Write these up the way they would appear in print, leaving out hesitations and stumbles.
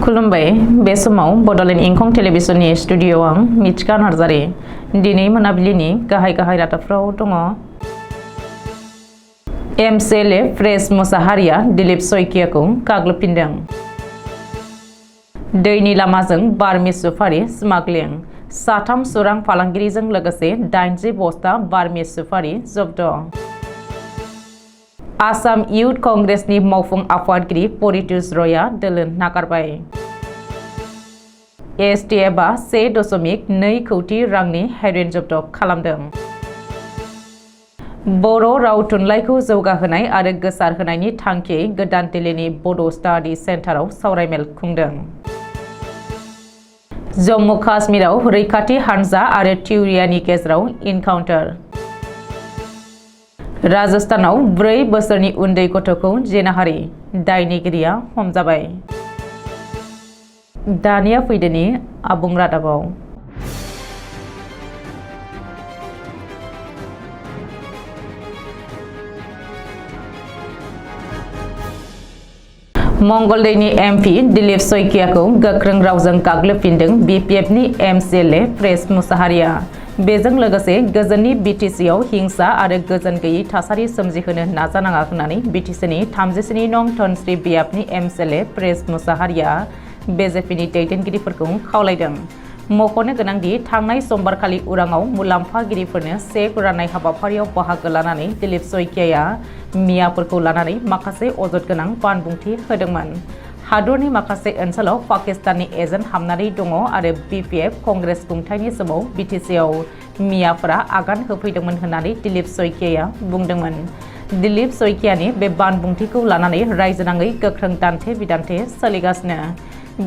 खुलुमबाय बे समाव बडलेण्ड इंखं टेलिभिजननि स्टुडिअ आं मिथिका नार्जारि दिनै मोनाबिलिनि गाहाय रादाबफ्राव दङ। एमसिएलए प्रेस मोसाहारिया दिलीप सयकियाखौ गाग्लोबफिनदों। दैनि लामाजों बार्मि सुपारि स्मागलिं साथाम सुरां फालांगिरिजों लोगोसे 80 बस्ता बार्मि सुपारि जब्द। आसाम इयुथ कंग्रेसनि मावफुं आफादगिरि परितोष रयआ दोलो नागारबाय। एसटिएफआ 1.2 कौटि रांनि हेर'इन जब्द खालामदों। बर' राव थुनलाइखौ जौगाहोनाय आरो गोसारहोनायनि थांखियै गोदान दिल्लीनि बड' स्टाडि सेन्टाराव सावरायमेल खुंदों। जम्मु काश्मीराव रैखाथि हानजा आरो थिउरियानि गेजेराव इनकाउन्टार। राजस्थानाव 4 बोसोरनि उन्दै गथ'खौ जिनाहारि दायनिगिरिया हमजाबाय। दानिया फैदोनि आबुं रादाबाव। मंगलदैनि एमपि दिलीप सयकियाखौ गोख्रों रावजों गाग्लोबफिनदों बिपिएफनि एमसिएलए प्रेस मुसाहारिया। बेजों लोगोसे गोजोननि बिटिसिआव हिंसा आरो गोजोन गैयै थासारि सोमजिहोनो नाजानाङा होननानै बिटिसिनि 37 नं धोनस्री बियाबनि एमसिएलए प्रेस मुसाहारिया बिजेपिनि दैदेनगिरिफोरखौ खावलायदों। मख'नो गोनांदि थांनाय समबारखालि उराङाव मुलाम्फागिरिफोरनो चेक राननाय हाबाफारियाव बाहागो लानानै दिलीप सयकियाया मियाफोरखौ लानानै माखासे अजद गोनां बानबुंथि होदोंमोन। हादरनि माखासे ओनसोलाव पाकिस्ताननि एजेन्ट हाबनानै दङ आरो बिपिएफ कंग्रेस खुंथायनि समाव बिटिसिआव मियाफोरा आगान होफैदोंमोन होननानै दिलीप सयकियाया बुंदोंमोन। दिलीप सयकियानि बे बानबुंथिखौ लानानै रायजोनाङै गोख्रों दान्थे-बिदान्थे सोलिगासिनो।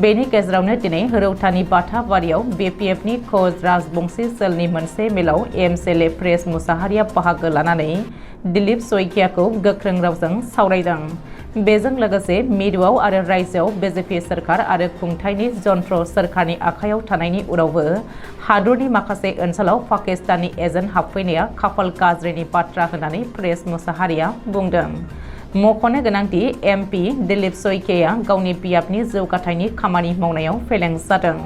बेनि गेजेरावनो दिनै रौतानि बाथाबारियाव बिपिएफनि कच राजबंशी सेलनि मोनसे मेलाव एमसिएलए प्रेस मुसाहारिया बाहागो लानानै दिलीप सयकियाखौ गोख्रों रावजों सावरायदों। बेजों लोगोसे मिरुआव आरो रायजोआव बिजेपि सोरखार आरो खुंथायनि जन्त्र सोरखारनि आखायाव थानायनि उनावबो हादरनि माखासे ओनसोलाव पाकिस्ताननि एजेन्ट हाबफैनाया खाफाल गाज्रिनि बाथ्रा होननानै प्रेस मुसाहारिया बुंदों। मख'नो गोनांदि एमपि दिलीप सयकियाया गावनि बियाबनि जौगाथायनि खामानि मावनायाव फेलें जादों।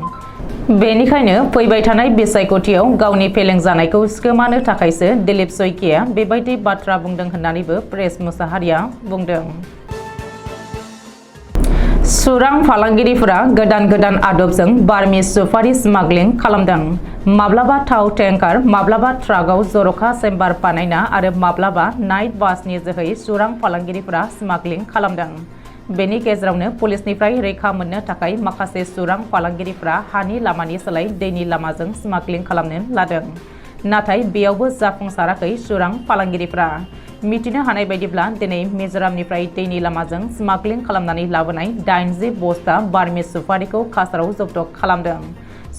बेनिखायनो फैबाय थानाय बिसायख'थियाव गावनि फेलें जानायखौ सिखोमानो थाखायसो दिलीप सयकियाया बेबायदि बाथ्रा बुंदों होननानैबो प्रेस मुसाहारिया बुंदों। सुरां फालांगिरिफोरा गोदान आदबजों बार्मि सुपारि स्मागलिं खालामदों। माब्लाबा थाव टेंकार, माब्लाबा ट्राकआव जर'खा चेम्बार बानायना आरो माब्लाबा नाइट बासनि जोहै सुरां फालांगिरिफोरा स्मागलिं खालामदों। बेनि गेजेरावनो पुलिसनिफ्राय रैखा मोननो थाखाय माखासे सुरां फालांगिरिफोरा हानि लामानि सोलाय दैनि लामाजों स्मागलिं खालामनो लादों। नाथाय बेयावबो जाफुंसाराखै सुरां फालांगिरिफोरा। मिथिनो हानाय बायदिब्ला दिनै मिजोरामनिफ्राय दैनि लामाजों स्मागलिं खालामनानै लाबोनाय 80 बस्ता बार्मि सुपारिखौ काछाराव जब्द खालामदों।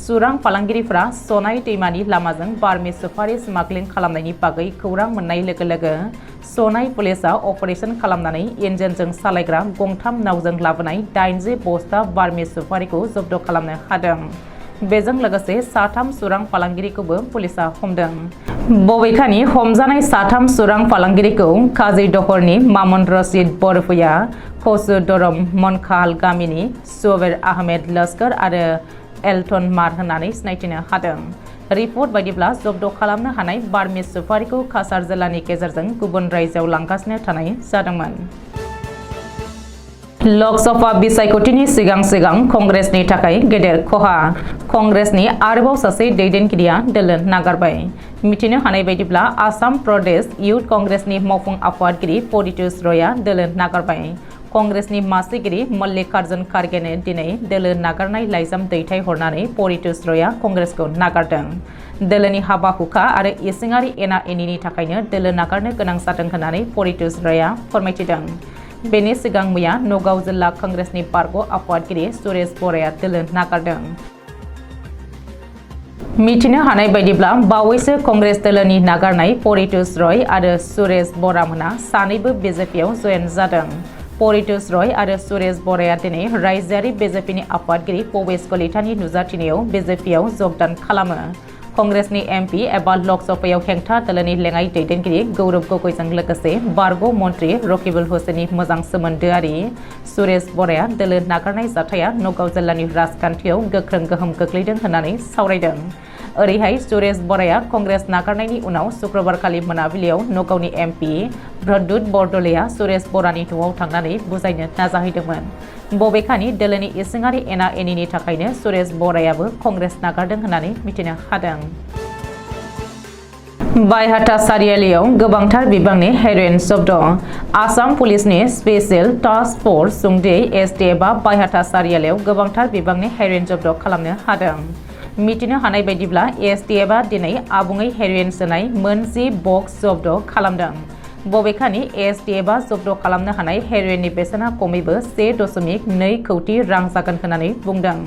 सुरां फालांगिरिफोरा सनाय दैमानि लामाजों बार्मि सुपारि स्मागलिं खालामनायनि बागै खौरां मोननाय लोगो लोगो सनाय पुलिसआ अपारेशन खालामनानै इन्जिनजों सालायग्रा गंथाम नावजों लाबोनाय 80 बस्ता बार्मि सुपारिखौ जब्द खालामनो हादों। बेजों लोगोसे साथाम सुरां फालांगिरिखौबो पुलिसआ हमदों। बबेखानि हमजानाय साथाम सुरां फालांगिरिखौ काजिदहरनि मामुन रशीद बरफुया, खसु दरम मनखाल गामिनि सुबेर आहमेद लस्कर आरो एल्टन मार होननानै सिनायथिनो हादों। रिपर्ट बायदिब्ला जब्द खालामनो हानाय बार्मि सुपारिखौ काछार जिल्लानि गेजेरजों गुबुन रायजोआव लांगासिनो थानाय जादोंमोन। लकसभा बिसायख'थिनि सिगां कंग्रेसनि थाखाय गेदेर खहा। कंग्रेसनि आरोबाव सासे दैदेनगिरिया दोलो नागारबाय। मिथिनो हानाय बायदिब्ला आसाम प्रदेश इयुथ कंग्रेसनि मावफुं आफादगिरि परितोष रयआ दोलो नागारबाय। कंग्रेसनि मासिगिरि मल्लिकार्जुन खारगेनो दिनै दोलो नागारनाय लाइजाम दैथायहरनानै परितोष रयआ कंग्रेसखौ नागारदों। दोलोनि हाबा-हुखा आरो इसिङारि एना-एनिनि थाखायनो दोलो नागारनो गोनां जादों होननानै परितोष रयआ फोरमायथिदों। बेनि सिगां मैया नगाव जिल्ला कंग्रेसनि बारग' आफादगिरि सुरेश बराया दोलो नागारदों। मिथिनो हानाय बायदिब्ला बावैसो कंग्रेस दोलोनि नागारनाय परितोष रय आरो सुरेश बरामोनहा सानैबो बिजेपिआव जयेन जादों। परितोष रय आरो सुरेश बराया दिनै रायजोआरि बिजेपिनि आफादगिरि पवेश कलितानि नुजाथिनायाव बिजेपिआव जगदान खालामो। कांग्रेसनि एमपी एबा लकसभायाव हेंथा दोलोनि लेङाइ दैदेनगिरि गौरब गगৈजों लोगोसे बारग' मन्त्रि रकिबुल हुसैननि मोजां सोमोन्दोआरि सुरेश बराया दोलो नागारनाय जाथाया नगाव जिल्लानि राजखान्थियाव गोख्रों गोहोम खोख्लैदों होननानै सावरायदों। ओरैहाय सुरेश बराया कांग्रेस नागारनायनि उनाव शुक्रबारखालि मोनाबिलियाव नगावनि एमपी प्रद्युत बरदलैया सुरेश बरानि न'आव थांनानै बुजायनो नाजाहैदोंमोन। बबेखानि दोलोनि इसिङारि एना एनिनि थाखायनो सुरेश बरायाबो कांग्रेस नागारदों होननानै मिथिनो हादों। बायहाटा सारियालियाव गोबांथार बिबांनि हेर'इन जब्द। आसाम पुलिसनि स्पेशल टास्क फोर्स सुंद'यै एसटिएफआ बायहाटा सारियालियाव गोबांथार बिबांनि हेर'इन जब्द खालामनो हादों। मिथिनो हानाय बायदिब्ला एसटिएफआ दिनै आबुङै हेर'इन सोनाय मोन 10 बक्स जब्द खालामदों। बबेखानि एसटिएफआ जब्द खालामनो हानाय हेर'इननि बेसेना खमैबो 1.2 कौटि रां जागोन होननानै बुंदों।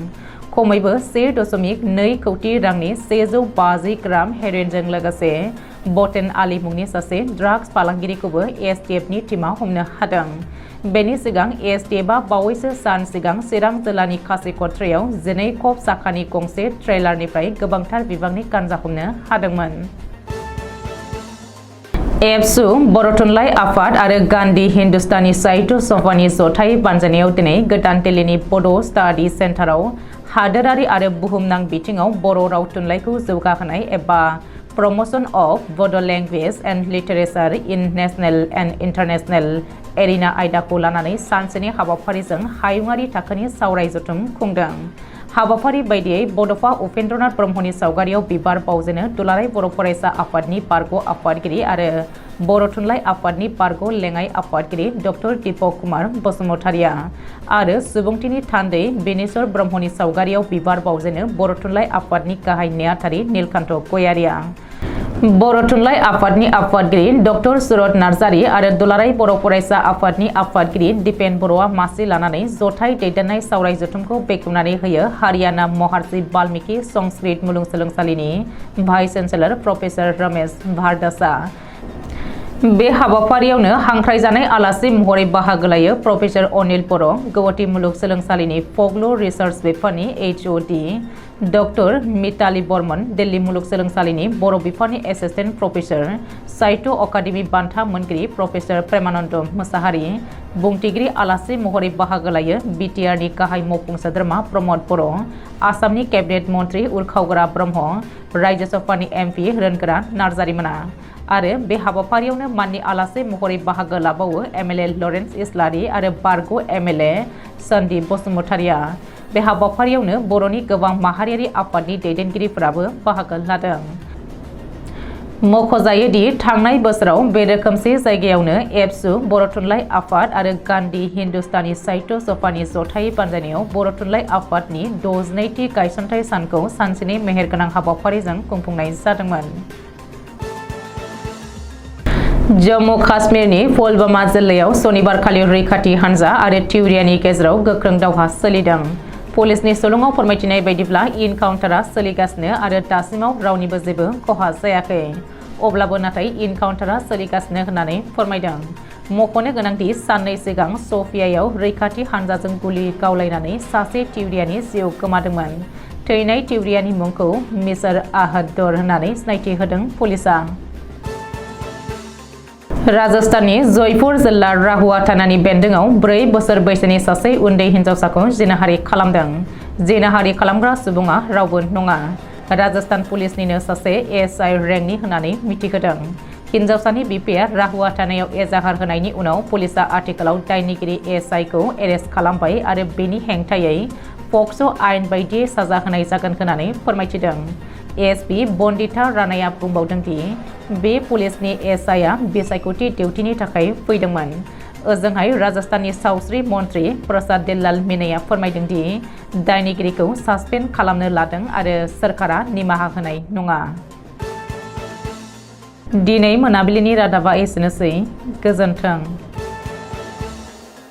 खमैबो 1.2 कौटि रांनि 150 ग्राम हेर'इनजों लोगोसे बटेन आली मुंनि सासे ड्राग्स फालांगिरिखौबो एसटिएफनि टीमआ हमनो हादों। बेनि सिगां एसटिएफआ बावैसो सान सिगां चिरां जिल्लानि खासिक'त्रायाव 12 खब साखानि गंसे ट्रेलारनिफ्राय गोबांथार बिबांनि गान्जा हमनो हादोंमोन। एबसु बर' थुनलाइ आफाद आरो गान्धी हिन्दुस्तानी साहित्य सभानि जथाय बानजायनायाव दिनै गोदान दिल्लीनि बड' स्टाडि सेन्टाराव हादोरारि आरो बुहुमनां बिथिङाव बर' राव थुनलाइखौ जौगाहोनाय एबा प्रमोशन अफ बड' language and literature in national and international arena आयदाखौ लानानै सानसेनि हाबाफारिजों हायुङारि थाखोनि सावराय जथुम खुंदों। हाबाफारि बायदियै बड'फा उपेन्द्रनाथ ब्रह्मनि सावगारियाव बिबार बावजेनो दुलाराय बर' फरायसा आफादनि बारग' आफादगिरि आरो बर' थुनलाइ आफादनि बारग' लेङाइ आफादगिरि डक्टर दीपक कुमार बसुमतारिया आरो सुबुंथिनि थान्दै बेनेश्वर ब्रह्मनि सावगारियाव बिबार बावजेनो बर' थुनलाइ आफादनि गाहाय नेहाथारि नीलकान्त गयारिया। बर' थुनलाइ आफादनि आफादगिरि डक्टर सुरत नार्जारी आरो दुलाराय बर' फरायसा आफादनि आफादगिरि दिपेन बर'आ मासि लानानै जथाय दैदेननाय सावराय जथुमखौ बेखेवनानै होयो हारियाना महार्षि बाल्मिकि संस्कृत मुलुगसोलोंसालिनि भाइस चेन्सेलर प्रफेसर रमेश भारदासआ। बे हाबाफारियावनो हांख्रायजानाय आलासि महरै बाहागो लायो प्रफेसर अनिल बर' गुवाहाटी मुलुगसोलोंसालिनि फकलर रिसार्च बिफाननि एचअडी, डक्टर मिताली बर्मन दिल्ली मुलुगसोलोंसालिनि बर' बिफाननि एसिस्टेन्ट प्रफेसर, साहित्य अकादेमि बान्था मोनगिरि प्रफेसर प्रेमानन्द मोसाहारि। बुंथिगिरि आलासि महरै बाहागो लायो बिटिआरनि गाहाय मावफुं सोद्रोमा प्रमद बर', आसामनि केबिनेट मन्त्रि उरखावग्रा ब्रह्म, राज्य सभानि एमपि रोनगोरा नार्जारिमोना। आरो बे हाबाफारियावनो माननि आलासि महरै बाहागो लाबावो एमएलए लरेन्स इस्लारि आरो बारग' एमएलए सन्दीप बसुमतारिया। बे हाबाफारियावनो बर'नि गोबां माहारियारि आफादनि दैदेनगिरिफोराबो बाहागो लादों। मख'जायोदि थांनाय बोसोराव बे रोखोमसे जायगायावनो एबसु बर' थुनलाइ आफाद आरो गान्धी हिन्दुस्तानी साहित्य सभानि जथाय बानजायनायाव बर' थुनलाइ आफादनि 62थि गायसनथाय सानखौ सानसेनि मेहेरगोनां हाबाफारिजों खुंफुंनाय जादोंमोन। जम्मु काश्मीरनि पुलवामा जिल्लायाव सनिबारखालि रैखाथि हानजा आरो तिउरियानि गेजेराव गोख्रों दावहा सोलिदों। पुलिसनि सुलुङाव फोरमायथिनाय बायदिब्ला इनकाउन्टारआ सोलिगासिनो आरो दासिमाव रावनिबो जेबो खहा जायाखै। अब्लाबो नाथाय इनकाउन्टारआ सोलिगासिनो होननानै फोरमायदों। मख'नो गोनांदि साननै सिगां सफियायाव रैखाथि हानजाजों गुलि गावलायनानै सासे तिउरियानि जिउ गोमादोंमोन। थैनाय तिउरियानि मुंखौ मिस्टर आहद दर होननानै सिनायथि होदों पुलिसआ। राजस्थाननि जयपुर जिल्ला राहुआ थानानि बेन्दोंआव 4 बोसोर बैसोनि सासे उन्दै हिन्जावसाखौ जिनाहारि खालामदों। जिनाहारि खालामग्रा सुबुङा रावबो नङा, राजस्थान पुलिसनिनो सासे एसआइ रेंकनि होननानै मिथिहोदों। हिन्जावसानि बिफाया राहुआ थानायाव एजाहार होनायनि उनाव पुलिसआ आथिखालाव दायनिगिरि एसआइखौ एरेस्ट खालामबाय आरो बेनि हेंथायै पक्स' आयेन बायदियै साजा होनाय जागोन होननानै फोरमायथिदों। एसपि बन्दिता रानाया बुंबावदोंदि बे पुलिसनि एसआइआ बिसायख'थि डिउटिनि थाखाय फैदोंमोन। ओजोंहाय राजस्थाननि सावस्रि मन्त्रि प्रसाद दिलाल मीनाया फोरमायदोंदि दायनिगिरिखौ सासपेन्ड खालामनो लादों आरो सोरखारा निमाहा होनाय नङा। दिनै मोनाबिलिनि रादाबा एसेनोसै। गोजोन्थों।